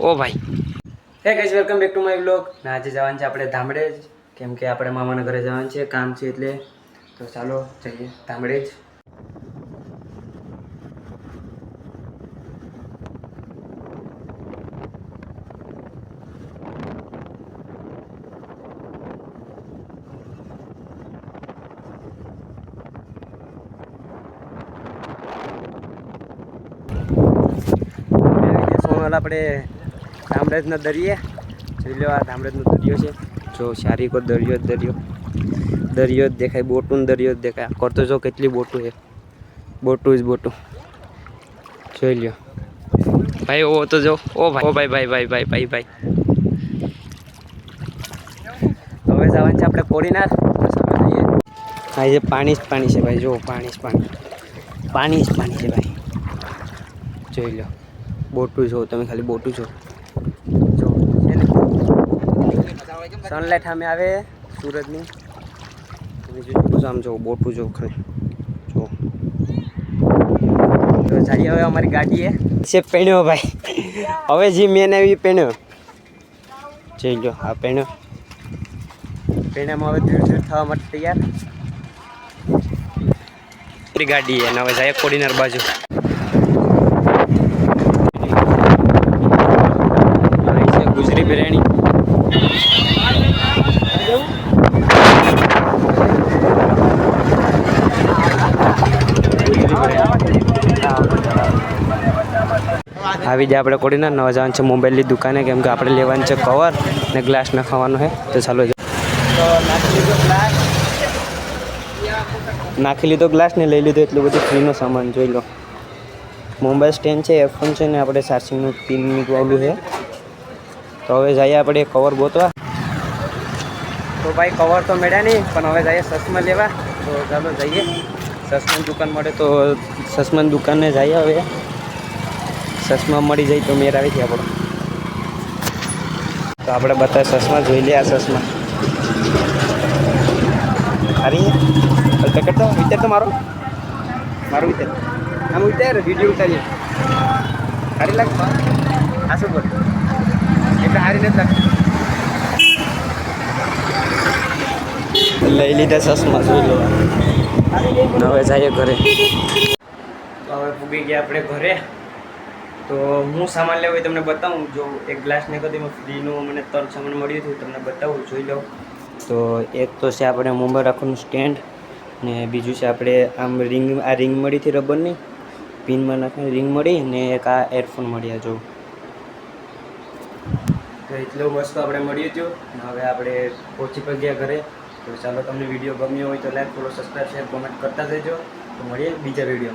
ઓ ભાઈ હે guys welcome back to my vlog. આજે જવાનું છે આપણે ધામડે જ, કેમ કે આપણે મામાના ઘરે જવાનું છે, કામ છે એટલે. તો ચાલો જઈએ ધામડે જ. આપણે ધામરેજનો દરિયે જોઈ લો. આ ધામરેજનો દરિયો છે. જો સારી કો દરિયો દરિયો જ દેખાય, બોટું દરિયો જ દેખાય. કરતો જો કેટલી બોટું છે, બોટું જ બોટું જોઈ લ્યો ભાઈ. ઓ તો જો, ઓ ભાઈ, ઓ ભાઈ ભાઈ ભાઈ ભાઈ ભાઈ ભાઈ. હવે જવાનું છે આપણે કોડીનાર. હા, એ પાણી જ પાણી છે ભાઈ. જો પાણી જ પાણી, પાણી જ પાણી છે ભાઈ. જોઈ લો બોટું જો તમે, ખાલી બોટું જો છે ને. સનલાઇટ સામે આવે સુરતની. તમે જોઈ શકો છો. આમ જો બોટું જો ખાલી જો. તો જઈએ હવે અમારી ગાડીએ છે. પહેણ્યો ભાઈ, હવે જે મેન આવી પહેણ્યો. જોઈ લો આ પહેણ્યો. પહેણામાં હવે ધીરે થવા માટે તૈયાર. ગાડી અને હવે જાય કોડીનાર બાજુ. ગુજરી બિરયાની. આવી જાય આપણે કોડીનાર. નવા જવાનું છે મોબાઈલની દુકાને, કેમ કે આપણે લેવાનું છે કવર ને ગ્લાસ નાખવાનો છે. તો ચાલો નાખી લીધો ગ્લાસ ને લઈ લીધો એટલું બધું ફ્રીનો સામાન. જોઈ લો મોબાઈલ સ્ટેન્ડ છે, એફોન છે ને આપણે ચાર્જિંગનું પિન મૂકવાનું છે. તો હવે જઈએ આપણે કવર ગોતવા. તો ભાઈ કવર તો મળ્યા નહીં, પણ હવે જઈએ ચશ્મા લેવા. તો ચાલો જઈએ. ચશ્માની દુકાન મળે તો ચશ્માની દુકાને જઈએ. હવે ચશ્મા મળી જાય તો મેર આવી છે આપણો. તો આપણે બધા ચશ્મા જોઈ લઈએ. આ ચશ્મા સારી પેકેટ તો વિચાર તો મારો વિચાર. આમ વિચાર વિડીયો ઉતારીએ. સારી લાગે આ શું બોલ એટલે સારી નથી લાગતી. લઈ લીધા ચશ્મા જોઈ લો. હવે જઈએ ઘરે. તો હવે પૂગી ગયા આપણે ઘરે. તો હું સામાન લેવું તમને બતાવું. જો એક ગ્લાસ ને કદીમાં ફ્રીનું મને 3 સામાન મળ્યું હતું, તમને બતાવું જોઈ લો. તો એક તો છે આપણે મોબાઈલ રાખવાનું સ્ટેન્ડ, ને બીજું છે આપણે આમ રિંગ. આ રિંગ મળી હતી રબરની, પિનમાં નાખીને રિંગ મળી, ને એક આ એરફોન મળ્યા. જો તો એટલું વસ્તુ આપણે મળ્યું હતું. હવે આપણે પહોંચી પણ ગયા ઘરે. તો ચાલો તમને વિડીયો ગમ્યો હોય તો like, follow, subscribe, share, comment કરતા જજો. તો મળીએ બીજા વિડીયોમાં.